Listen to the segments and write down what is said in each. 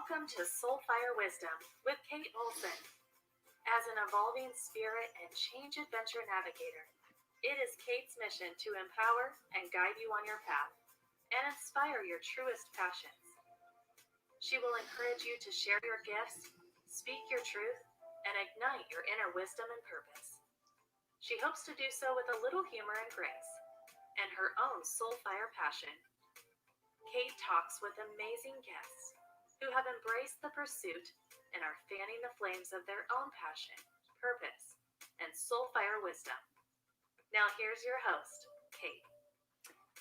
Welcome to Soulfire Wisdom with Kate Olson. As an evolving spirit and change adventure navigator, it is Kate's mission to empower and guide you on your path and inspire your truest passions. She will encourage you to share your gifts, speak your truth, and ignite your inner wisdom and purpose. She hopes to do so with a little humor and grace and her own soulfire passion. Kate talks with amazing guests who have embraced the pursuit and are fanning the flames of their own passion, purpose, and soulfire wisdom. Now here's your host, Kate.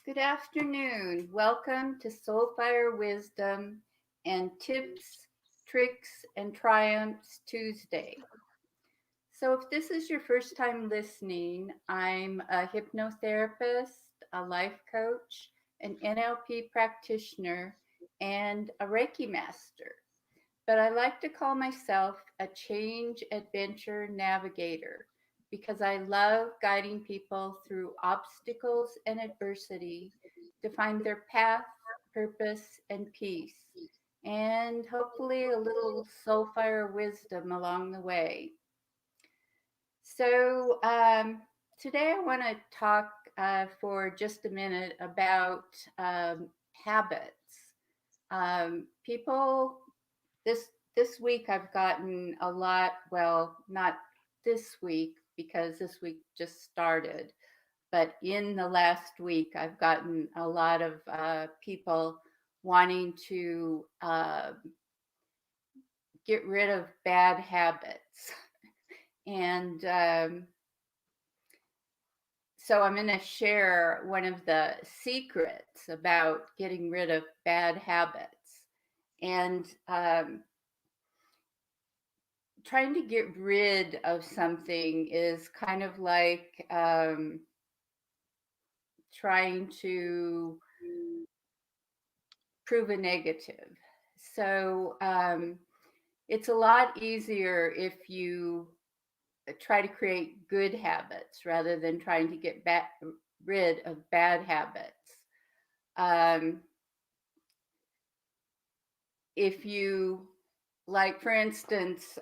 Good afternoon. Welcome to Soulfire Wisdom and Tips, Tricks, and Triumphs Tuesday. So, if this is your first time listening, I'm a hypnotherapist, a life coach, an NLP practitioner, and a Reiki master. But I like to call myself a change adventure navigator because I love guiding people through obstacles and adversity to find their path, purpose, and peace, and hopefully a little soulfire wisdom along the way. So, today I want to talk for just a minute about habits. People this week I've gotten a lot, well, not this week because this week just started, but in the last week I've gotten a lot of people wanting to get rid of bad habits. And so I'm going to share one of the secrets about getting rid of bad habits. And trying to get rid of something is kind of like trying to prove a negative. So it's a lot easier if you try to create good habits rather than trying to get rid of bad habits. If you, like, for instance,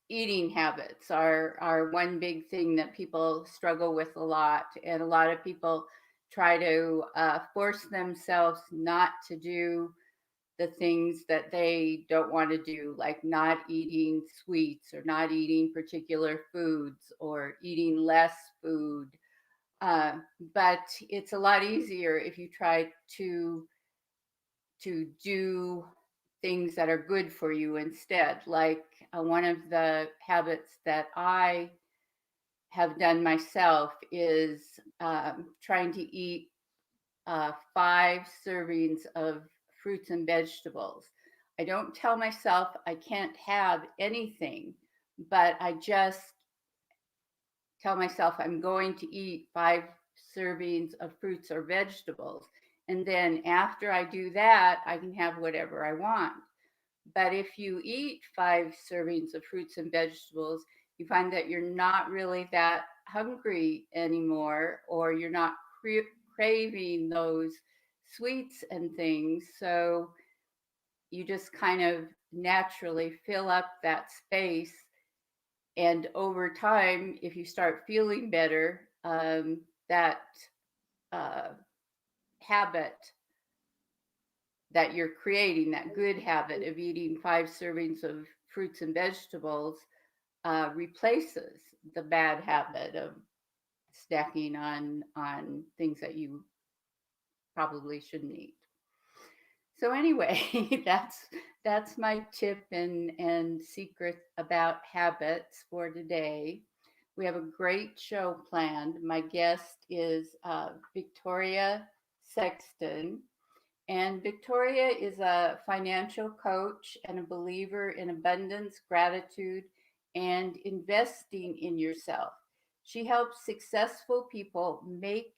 eating habits are one big thing that people struggle with a lot, and a lot of people try to force themselves not to do the things that they don't want to do, like not eating sweets or not eating particular foods or eating less food. But it's a lot easier if you try to do things that are good for you instead. Like one of the habits that I have done myself is trying to eat 5 servings of fruits and vegetables. I don't tell myself I can't have anything, but I just tell myself I'm going to eat 5 servings of fruits or vegetables. And then after I do that, I can have whatever I want. But if you eat 5 servings of fruits and vegetables, you find that you're not really that hungry anymore, or you're not craving those sweets and things. So you just kind of naturally fill up that space. And over time, if you start feeling better, that uh, habit that you're creating, that good habit of eating 5 servings of fruits and vegetables, replaces the bad habit of snacking on things that you probably shouldn't eat. So anyway, that's my tip and secret about habits for today. We have a great show planned. My guest is Victoria Sexton. And Victoria is a financial coach and a believer in abundance, gratitude, and investing in yourself. She helps successful people make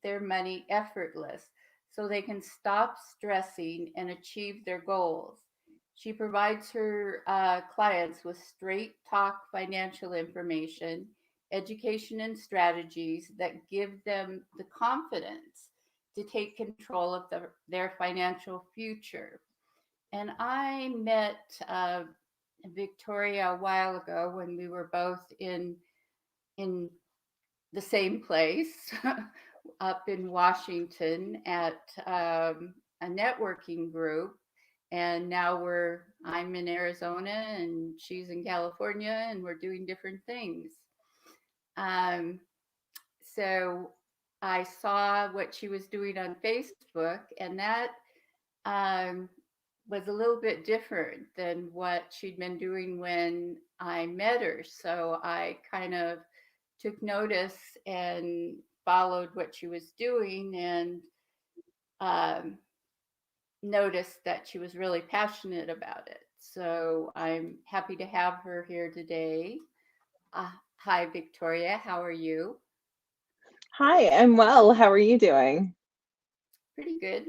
their money effortless so they can stop stressing and achieve their goals. She provides her clients with straight talk financial information, education, and strategies that give them the confidence to take control of their financial future. And I met Victoria a while ago when we were both in the same place up in Washington at a networking group. And now I'm in Arizona and she's in California and we're doing different things. Um, so I saw what she was doing on Facebook, and that um, was a little bit different than what she'd been doing when I met her. So I kind of took notice and followed what she was doing, and um, noticed that she was really passionate about it. So I'm happy to have her here today. Hi, Victoria. How are you? Hi, I'm well. How are you doing? Pretty good.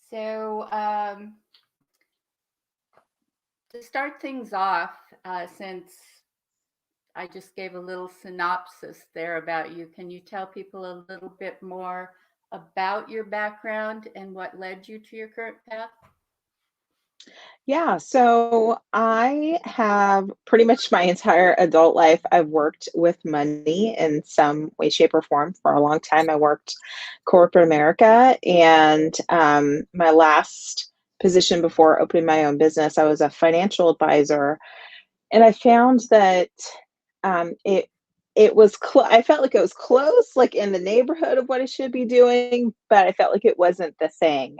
So, to start things off, since I just gave a little synopsis there about you, can you tell people a little bit more about your background and what led you to your current path? Yeah, so I have pretty much my entire adult life, I've worked with money in some way, shape, or form for a long time. I worked corporate America, and my last position before opening my own business, I was a financial advisor. And I found that it was I felt like it was close, like in the neighborhood of what I should be doing, but I felt like it wasn't the thing.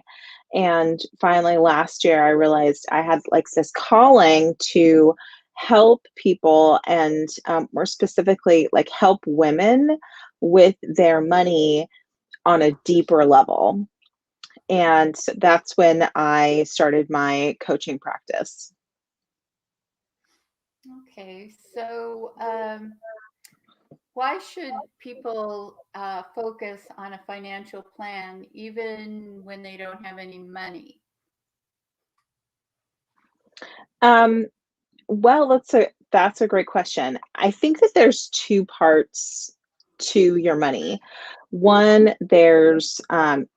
And finally, last year, I realized I had like this calling to help people, and more specifically, like help women with their money on a deeper level. And so that's when I started my coaching practice. Okay, so why should people focus on a financial plan even when they don't have any money? Um, Well, that's a great question. I think that there's two parts to your money. One, there's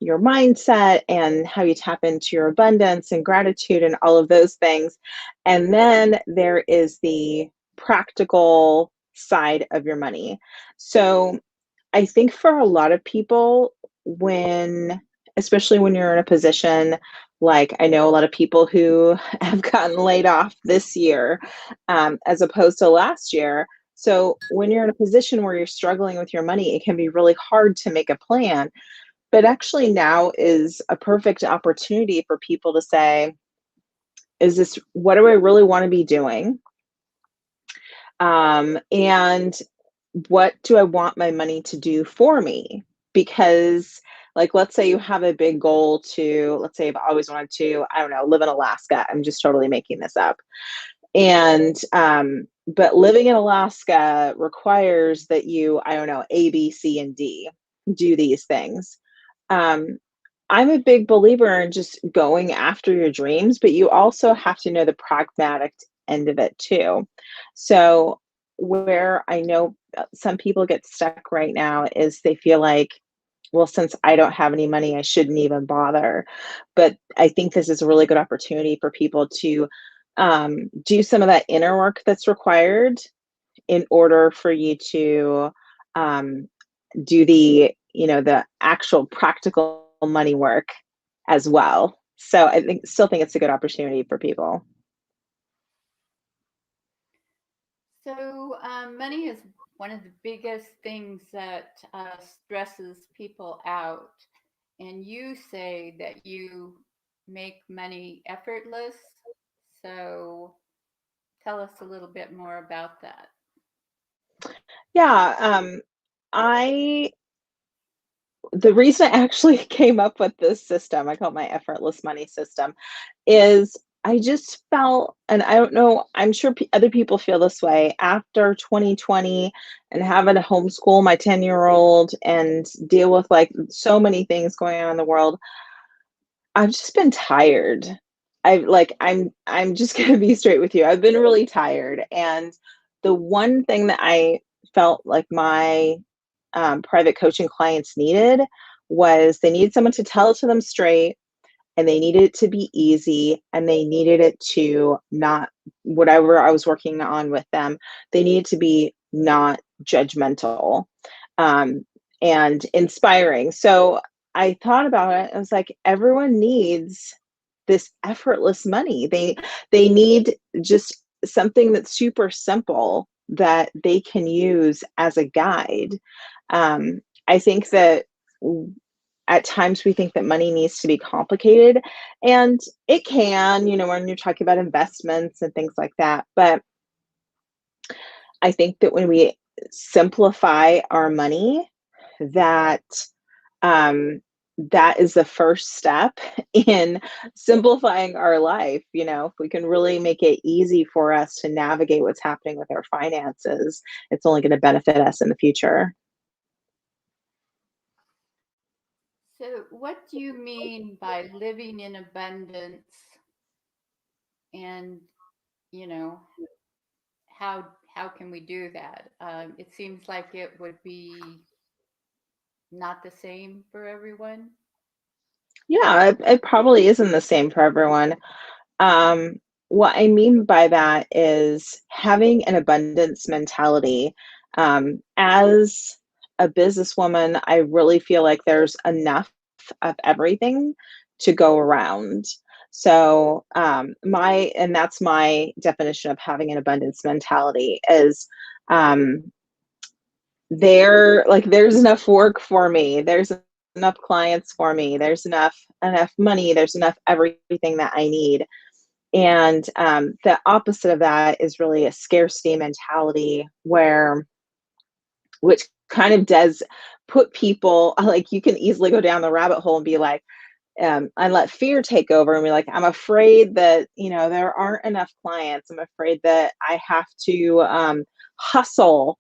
your mindset and how you tap into your abundance and gratitude and all of those things. And then there is the practical side of your money. So I think for a lot of people, when especially when you're in a position like I know a lot of people who have gotten laid off this year, as opposed to last year. So when you're in a position where you're struggling with your money, it can be really hard to make a plan. But actually, now is a perfect opportunity for people to say, is this what do I really want to be doing? And what do I want my money to do for me? Because, like, let's say you have a big goal to, let's say I've always wanted to, I don't know, live in Alaska. I'm just totally making this up. And, but living in Alaska requires that you, I don't know, A, B, C, and D, do these things. Um, I'm a big believer in just going after your dreams, but you also have to know the pragmatic end of it too. So, where I know some people get stuck right now is they feel like, well, since I don't have any money, I shouldn't even bother. But I think this is a really good opportunity for people to do some of that inner work that's required in order for you to um, do the actual practical money work as well. So I still think it's a good opportunity for people. So, money is one of the biggest things that stresses people out. And you say that you make money effortless. So, tell us a little bit more about that. Yeah, I the reason I actually came up with this system, I call it my effortless money system, is I just felt, and I don't know, I'm sure other people feel this way after 2020 and having to homeschool my 10-year-old and deal with like so many things going on in the world. I've just been tired. I'm just gonna be straight with you. I've been really tired. And the one thing that I felt like my private coaching clients needed was they needed someone to tell it to them straight and they needed it to be easy, and they needed it to not, whatever I was working on with them, they needed to be not judgmental, um, and inspiring. So I thought about it. I was like, everyone needs this effortless money. They need just something that's super simple that they can use as a guide. I think that at times we think that money needs to be complicated, and it can, when you're talking about investments and things like that. But I think that when we simplify our money, that um, that is the first step in simplifying our life. If we can really make it easy for us to navigate what's happening with our finances, it's only going to benefit us in the future. So, what do you mean by living in abundance? And, you know, how how can we do that? It seems like it would be not the same for everyone. Yeah, it probably isn't the same for everyone. Um, what I mean by that is having an abundance mentality. As a businesswoman, I really feel like there's enough of everything to go around. So, and that's my definition of having an abundance mentality is, um, there's enough work for me. There's enough clients for me. There's enough money. There's enough everything that I need. And the opposite of that is really a scarcity mentality, which kind of does put people, like, you can easily go down the rabbit hole and be like, and let fear take over and be like, I'm afraid that, there aren't enough clients. I'm afraid that I have to hustle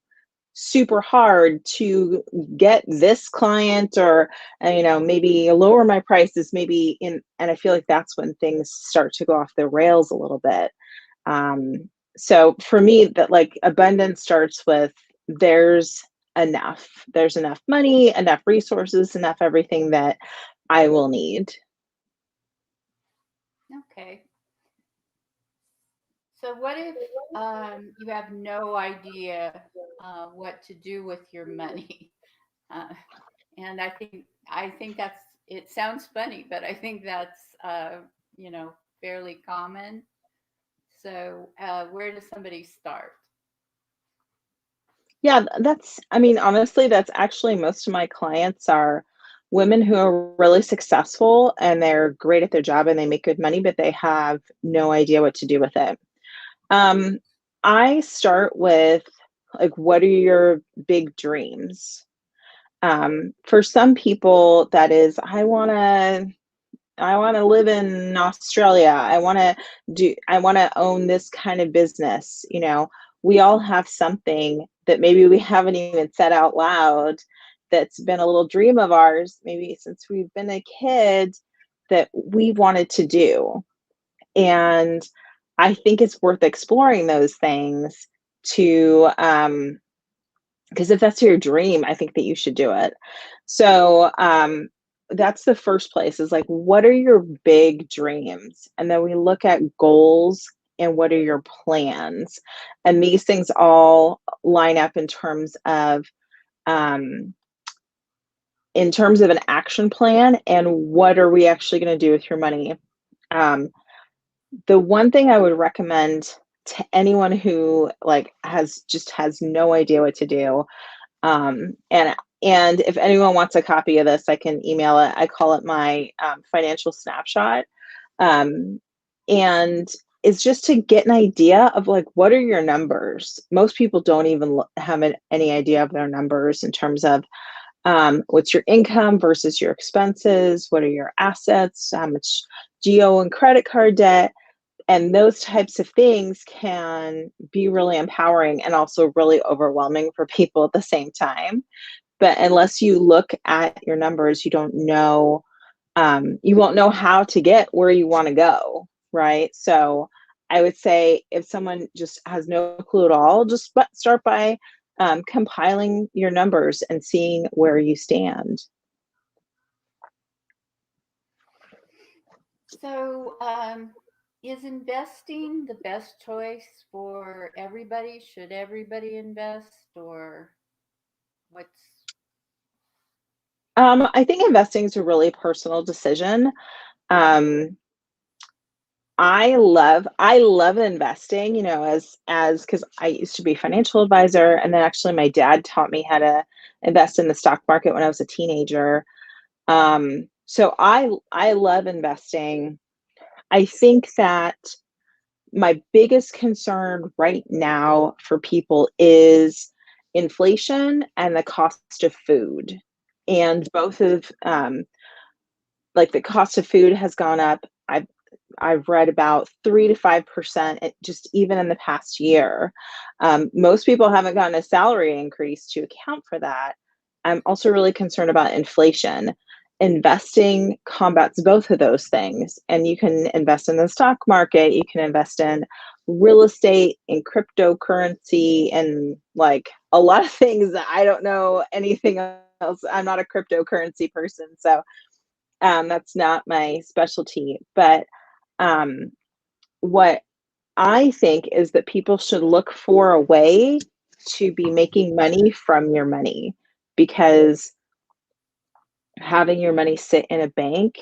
super hard to get this client, or maybe lower my prices, and I feel like that's when things start to go off the rails a little bit. So for me, that, like, abundance starts with, there's enough money, enough resources, enough everything that I will need. Okay. So, what if you have no idea what to do with your money? Uh, and I think that's it. Sounds funny, but I think that's fairly common. So, where does somebody start? Yeah, I mean, honestly, that's actually, most of my clients are women who are really successful and they're great at their job and they make good money, but they have no idea what to do with it. Um, I start with, like, what are your big dreams? For some people, that is, I want to live in Australia. I want to own this kind of business. We all have something that maybe we haven't even said out loud, that's been a little dream of ours, maybe since we've been a kid, that we wanted to do. And I think it's worth exploring those things to, because if that's your dream, I think that you should do it. So, that's the first place, is like, what are your big dreams? And then we look at goals and what are your plans? And these things all line up um, in terms of an action plan, and what are we actually going to do with your money? Um, the one thing I would recommend to anyone who, like, has no idea what to do, um, and and if anyone wants a copy of this, I can email it. I call it my financial snapshot, um, and it's just to get an idea of, like, what are your numbers. Most people don't even have any idea of their numbers in terms of, what's your income versus your expenses, what are your assets, how much do you owe in credit card debt, and those types of things can be really empowering and also really overwhelming for people at the same time. But unless you look at your numbers, you won't know how to get where you want to go, right? So I would say, if someone just has no clue at all, just start by compiling your numbers and seeing where you stand. So, is investing the best choice for everybody? Should everybody invest, or what's I think investing is a really personal decision. Um, I love investing, as because I used to be a financial advisor, and then actually my dad taught me how to invest in the stock market when I was a teenager. So I love investing. I think that my biggest concern right now for people is inflation and the cost of food. And both of like the cost of food has gone up. I've read about 3 to 5% just even in the past year. Most people haven't gotten a salary increase to account for that. I'm also really concerned about inflation. Investing combats both of those things, and you can invest in the stock market, you can invest in real estate, in cryptocurrency, and like a lot of things that I don't know anything else. I'm not a cryptocurrency person, so that's not my specialty. But um, what I think is that people should look for a way to be making money from your money, because having your money sit in a bank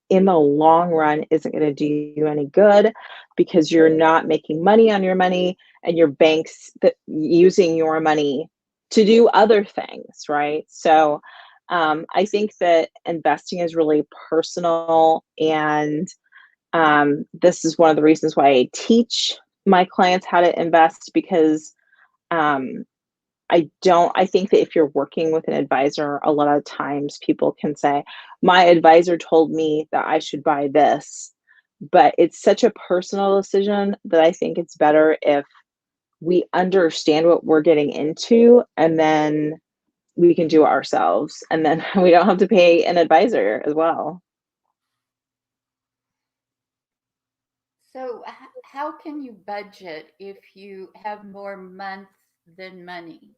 in the long run isn't going to do you any good, because you're not making money on your money, and your bank's that using your money to do other things, right? So I think that investing is really personal, and this is one of the reasons why I teach my clients how to invest, because um, I think that if you're working with an advisor, a lot of times people can say, my advisor told me that I should buy this. But it's such a personal decision that I think it's better if we understand what we're getting into, and then we can do it ourselves. And then we don't have to pay an advisor as well. so? How can you budget if you have more months than money?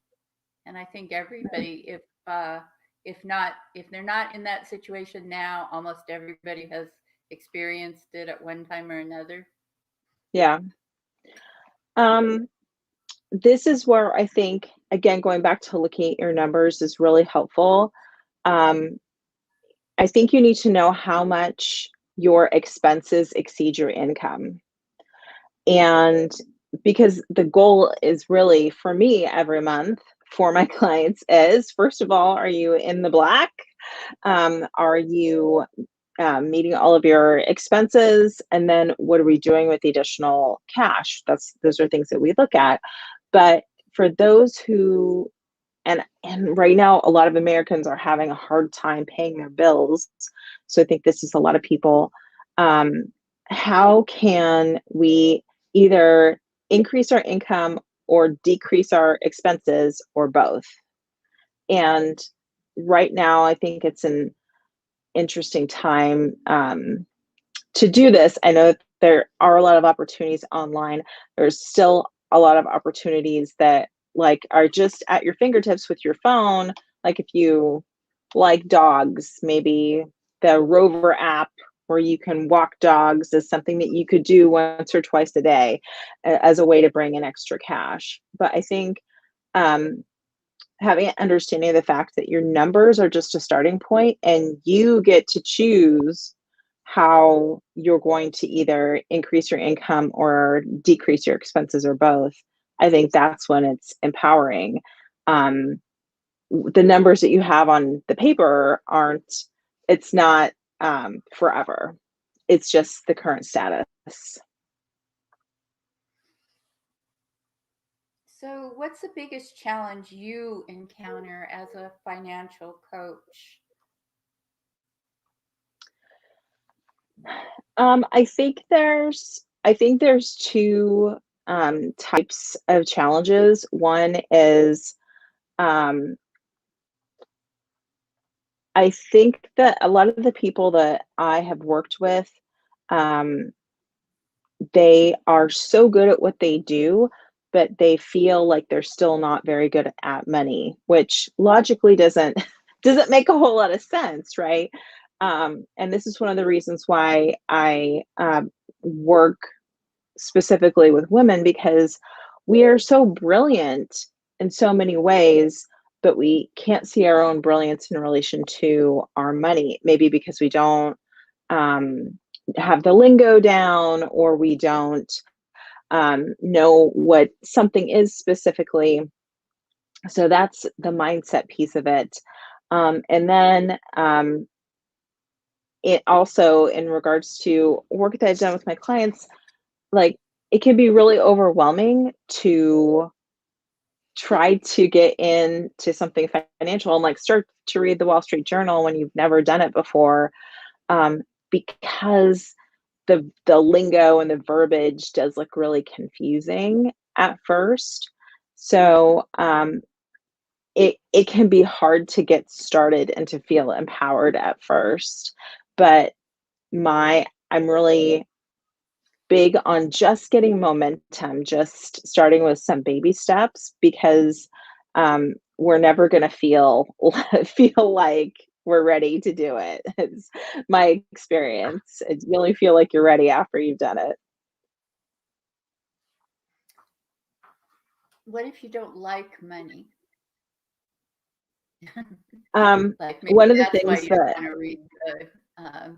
And I think everybody, if not, if they're not in that situation now, almost everybody has experienced it at one time or another. Yeah. Um, this is where I think, again, going back to looking at your numbers is really helpful. Um, I think you need to know how much your expenses exceed your income. And because the goal is really for me every month for my clients is, first of all, are you in the black? Are you meeting all of your expenses? And then what are we doing with the additional cash? Those are things that we look at. But for those who and right now a lot of Americans are having a hard time paying their bills. So I think this is a lot of people. Um, how can we either increase our income or decrease our expenses, or both? And right now, I think it's an interesting time to do this. I know that there are a lot of opportunities online. There's still a lot of opportunities that like are just at your fingertips with your phone. Like if you like dogs, maybe the Rover app where you can walk dogs is something that you could do once or twice a day as a way to bring in extra cash. But I think um, having an understanding of the fact that your numbers are just a starting point, and you get to choose how you're going to either increase your income or decrease your expenses, or both. I think that's when it's empowering. Um, the numbers that you have on the paper aren't, it's not forever. It's just the current status. So, what's the biggest challenge you encounter as a financial coach? I think there's two types of challenges. One is um, I think that a lot of the people that I have worked with, um, they are so good at what they do, but they feel like they're still not very good at money, which logically doesn't doesn't make a whole lot of sense, right? And this is one of the reasons why I work specifically with women, because we are so brilliant in so many ways, but we can't see our own brilliance in relation to our money. Maybe because we don't um, have the lingo down, or we don't know what something is specifically. So that's the mindset piece of it. And then it also, in regards to work that I've done with my clients, like, it can be really overwhelming to try to get into something financial and like start to read the Wall Street Journal when you've never done it before, um, because the lingo and the verbiage does look really confusing at first. So it can be hard to get started and to feel empowered at first. But I'm really big on just getting momentum, just starting with some baby steps, because we're never going to feel feel like we're ready to do it. It's my experience. You only feel like you're ready after you've done it. What if you don't like money? Like maybe One of the that's why things you don't that want to read the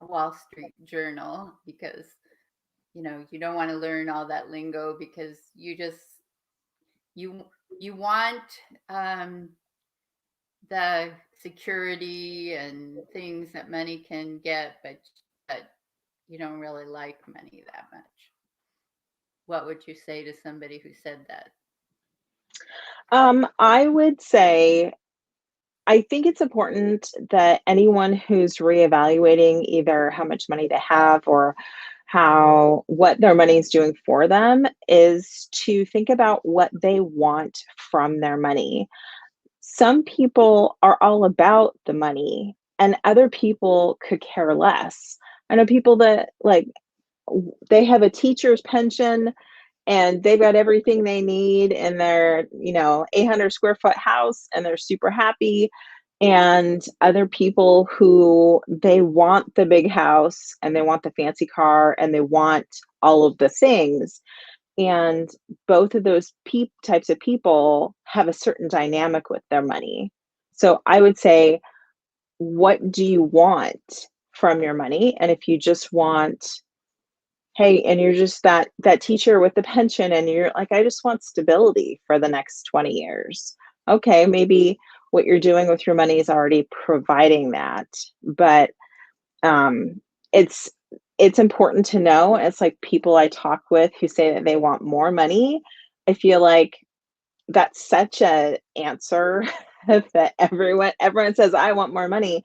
Wall Street Journal, because you don't want to learn all that lingo, because you you want the security and things that money can get, but you don't really like money that much. What would you say to somebody who said that? I would say, I think it's important that anyone who's reevaluating either how much money they have, or what their money is doing for them, is to think about what they want from their money. Some people are all about the money, and other people could care less. I know people that, like, they have a teacher's pension and they've got everything they need in their 800 square foot house, and they're super happy. And other people who, they want the big house and they want the fancy car and they want all of the things. And both of those types of people have a certain dynamic with their money. So I would say, what do you want from your money? And if you just want, hey, and you're just that teacher with the pension, and you're like, I just want stability for the next 20 years. Okay, maybe what you're doing with your money is already providing that. But um, it's it's important to know. It's like people I talk with who say that they want more money. I feel like that's such a answer that everyone says, I want more money,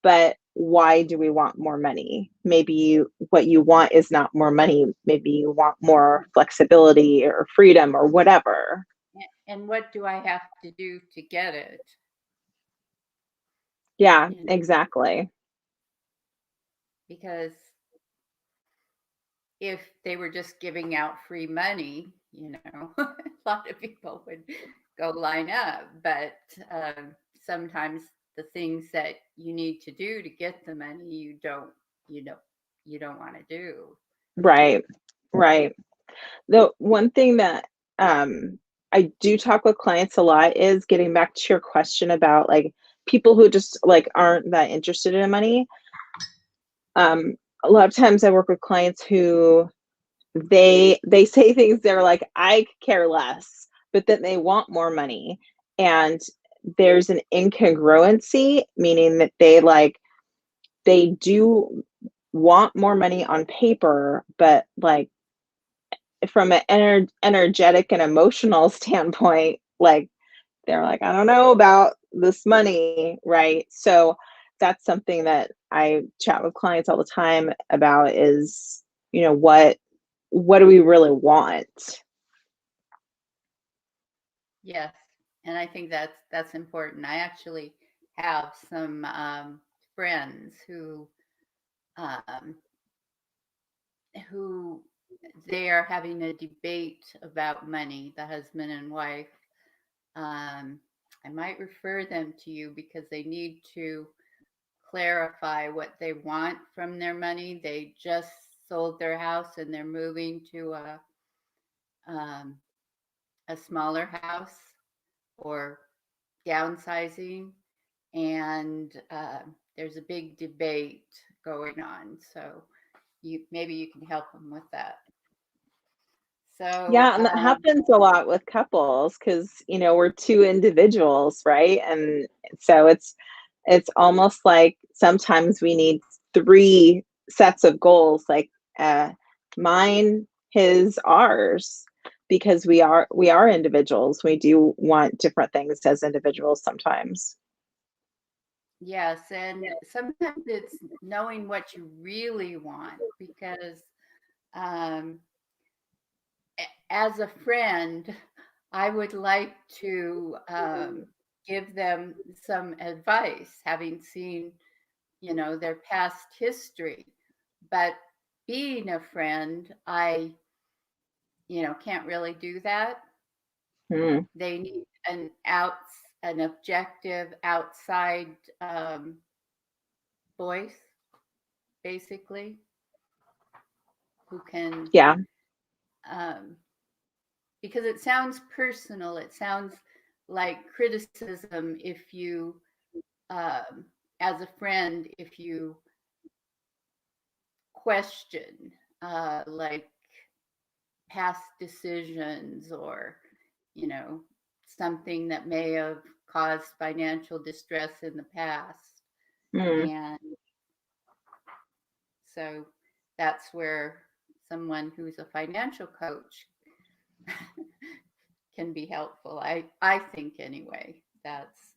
but why do we want more money? Maybe what you want is not more money. Maybe you want more flexibility or freedom or whatever. And what do I have to do to get it? Yeah, You know, exactly. because if they were just giving out free money, a lot of people would go line up. But sometimes the things that you need to do to get the money, you don't, you don't want to do. Right. Right. The one thing that I do talk with clients a lot is getting back to your question about, like, people who just like aren't that interested in money. A lot of times I work with clients who, they say things, they're like, I care less, but then they want more money. And there's an incongruency, meaning that they do want more money on paper, but like from an energetic and emotional standpoint, like, they're like, I don't know about this money, right? So that's something that I chat with clients all the time about, is, what do we really want? Yes, and I think that's important. I actually have some friends um, who they are having a debate about money, the husband and wife. I might refer them to you because they need to clarify what they want from their money. They just sold their house and they're moving to a smaller house or downsizing, and there's a big debate going on. So maybe you can help them with that. So Yeah, and that happens a lot with couples because, we're two individuals, right? And so it's almost like sometimes we need three sets of goals, like mine, his, ours, because we are individuals. We do want different things as individuals sometimes. yes, and sometimes it's knowing what you really want, because um, as a friend, I would like to give them some advice, having seen, their past history. But being a friend, I, can't really do that. Hmm. They need an objective outside voice, basically, who can, Yeah. um, because it sounds personal. It sounds like criticism if you, as a friend, if you question, like past decisions, or, you know, something that may have caused financial distress in the past. Hmm. And so that's where someone who's a financial coach can be helpful. I think anyway. That's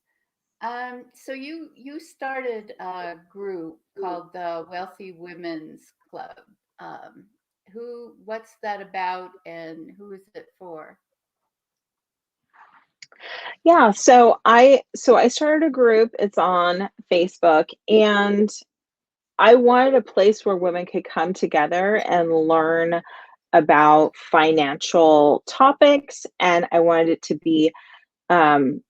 so you started a group called the Wealthy Women's Club. Um, what's that about, and who is it for? Yeah, so I started a group. It's on Facebook, and I wanted a place where women could come together and learn about financial topics, and I wanted it to be um,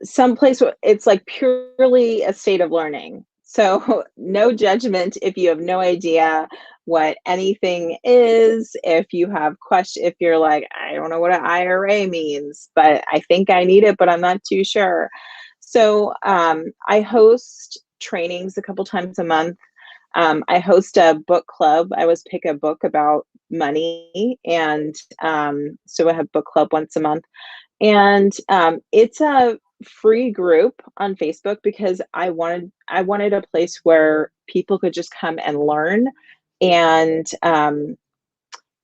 someplace where it's like purely a state of learning. So no judgment if you have no idea what anything is, if you have question, if you're like, I don't know what an IRA means, but I think I need it, but I'm not too sure. So I host trainings a couple times a month. I host a book club. I always pick a book about money, and so I have book club once a month. And it's a free group on Facebook because I wanted a place where people could just come and learn, and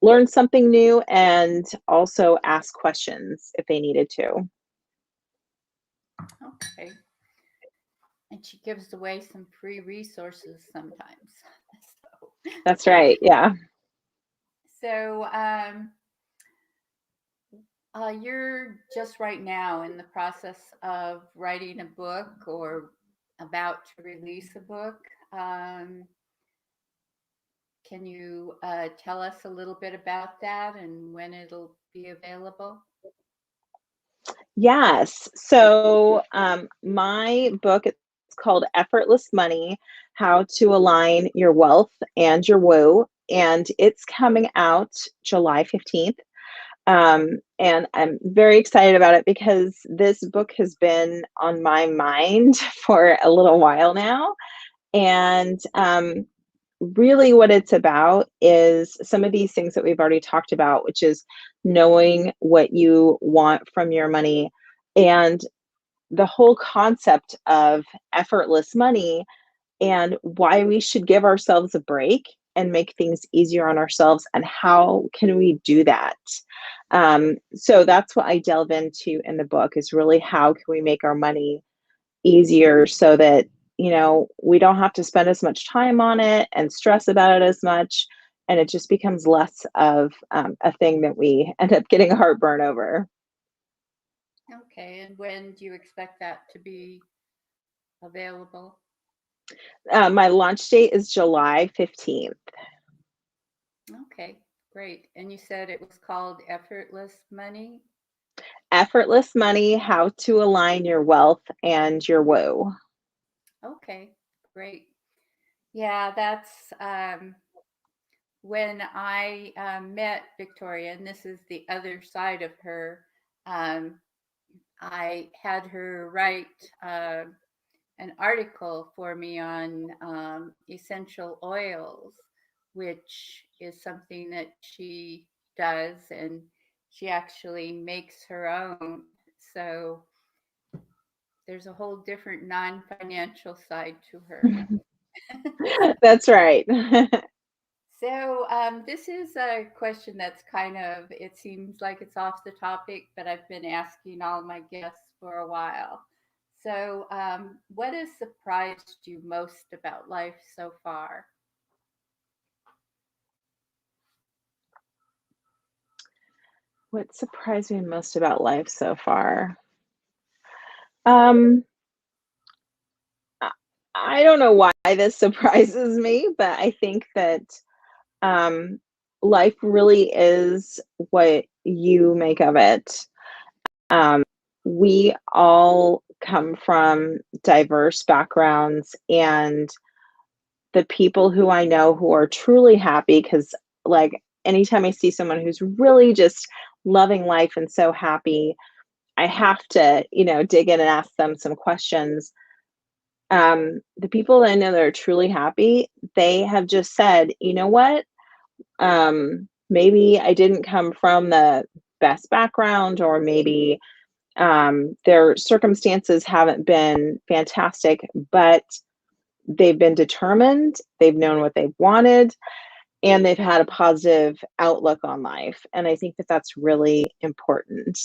learn something new, and also ask questions if they needed to. Okay. And she gives away some free resources sometimes. So, That's right. Yeah. so you're just right now in the process of writing a book, or about to release a book. Um, can you tell us a little bit about that and when it'll be available? Yes. So my book, it's called Effortless Money: How to Align Your Wealth and Your Woo, and it's coming out July 15th. And I'm very excited about it because this book has been on my mind for a little while now. And really, what it's about is some of these things that we've already talked about, which is knowing what you want from your money, and the whole concept of effortless money, and why we should give ourselves a break and make things easier on ourselves, and how can we do that. So that's what I delve into in the book, is really how can we make our money easier so that we don't have to spend as much time on it and stress about it as much, and it just becomes less of a thing that we end up getting heartburn over. Okay, and when do you expect that to be available? My launch date is July 15th. Okay, great. And you said it was called Effortless Money? Effortless Money: How to Align Your Wealth and Your Woo. Okay, great. Yeah, that's when I met Victoria, and this is the other side of her. Um, I had her write an article for me on essential oils, which is something that she does, and she actually makes her own. So there's a whole different non-financial side to her. That's right. So this is a question that's kind of, it seems like it's off the topic, but I've been asking all my guests for a while. So what has surprised you most about life so far? What surprised me most about life so far? Um, I I don't know why this surprises me, but I think that um, life really is what you make of it. Um, we all come from diverse backgrounds, and the people who I know who are truly happy, because like anytime I see someone who's really just loving life and so happy, I have to, dig in and ask them some questions. The people that I know that are truly happy, they have just said, you know what? Maybe I didn't come from the best background, or maybe their circumstances haven't been fantastic, but they've been determined, they've known what they've wanted, and they've had a positive outlook on life. And I think that that's really important.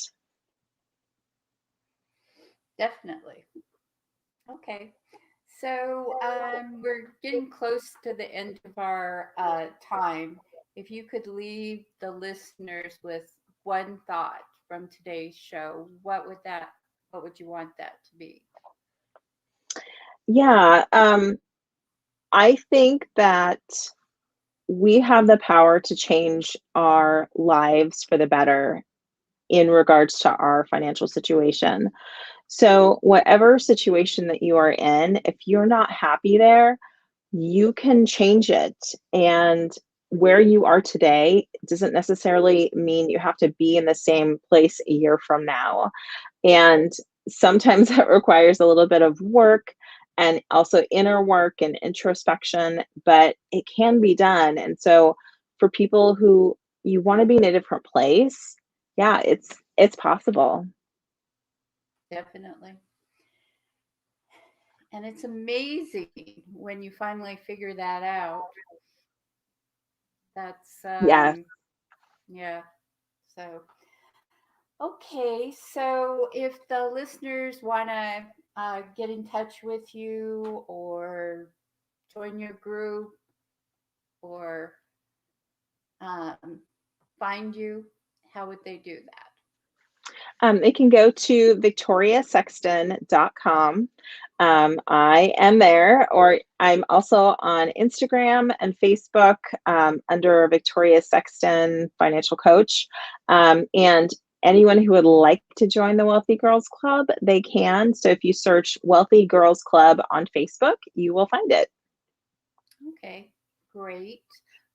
Definitely. Okay. So we're getting close to the end of our time. If you could leave the listeners with one thought from today's show, what would you want that to be? Yeah, I think that we have the power to change our lives for the better in regards to our financial situation. So, whatever situation that you are in, if you're not happy there, you can change it. And where you are today doesn't necessarily mean you have to be in the same place a year from now. And sometimes that requires a little bit of work, and also inner work and introspection, but it can be done. And so for people who you want to be in a different place, yeah, it's possible. Definitely. And it's amazing when you finally figure that out. That's Yes. yeah. So okay, so if the listeners want to get in touch with you or join your group or um, find you, how would they do that? They can go to victoriasexton.com. I am there, or I'm also on Instagram and Facebook under Victoria Sexton Financial Coach. And anyone who would like to join the Wealthy Girls Club, they can. So if you search Wealthy Girls Club on Facebook, you will find it. Okay, great.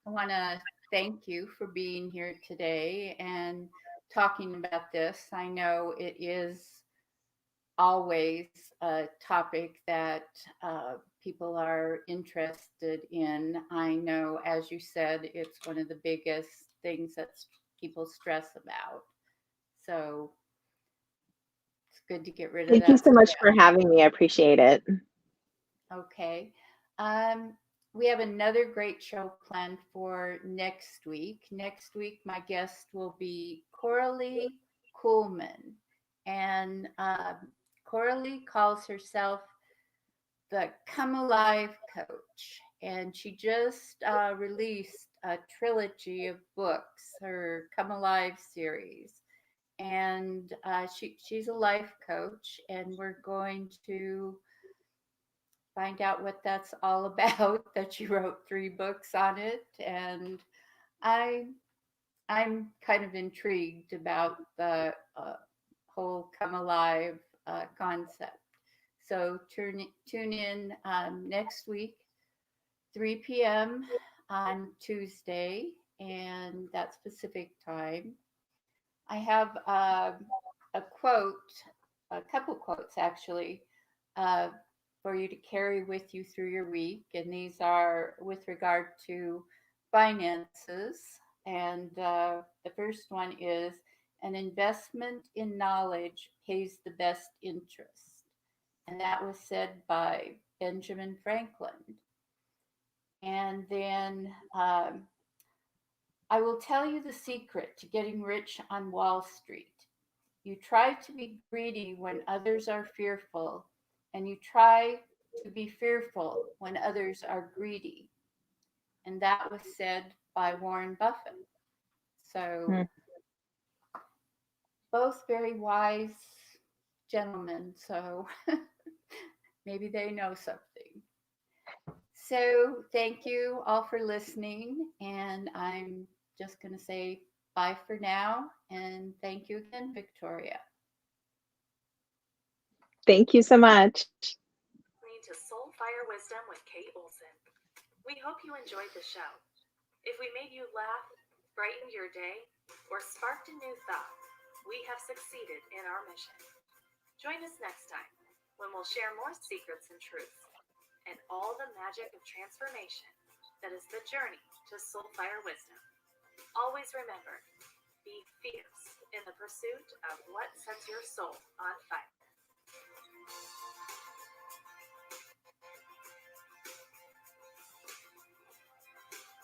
I want to thank you for being here today and talking about this. I know it is always a topic that people are interested in. I know, as you said, it's one of the biggest things that people stress about. So it's good to get rid of Thank you that so much stress. for having me. I appreciate it. Okay. Um, we have another great show planned for next week. Next week, my guest will be Coralie Kuhlman. And Coralie calls herself the Come Alive Coach. And she just released a trilogy of books, her Come Alive series. And she's a life coach, and we're going to find out what that's all about. That she wrote 3 books on it, and I I'm kind of intrigued about the whole come alive concept. So tune in next week, 3 p.m. on Tuesday, and that's Pacific time. I have a quote, a couple quotes actually, uh, for you to carry with you through your week. And these are with regard to finances. And the first one is, an investment in knowledge pays the best interest. And that was said by Benjamin Franklin. And then I will tell you the secret to getting rich on Wall Street. You try to be greedy when others are fearful, and you try to be fearful when others are greedy. And that was said by Warren Buffett. So, Mm. both very wise gentlemen. So, maybe they know something. So, thank you all for listening. And I'm just going to say bye for now. And thank you again, Victoria. Thank you so much. Listening to Soul Fire Wisdom with Kate Olson. We hope you enjoyed the show. If we made you laugh, brightened your day, or sparked a new thought, we have succeeded in our mission. Join us next time when we'll share more secrets and truths and all the magic of transformation that is the journey to Soul Fire Wisdom. Always remember, be fierce in the pursuit of what sets your soul on fire.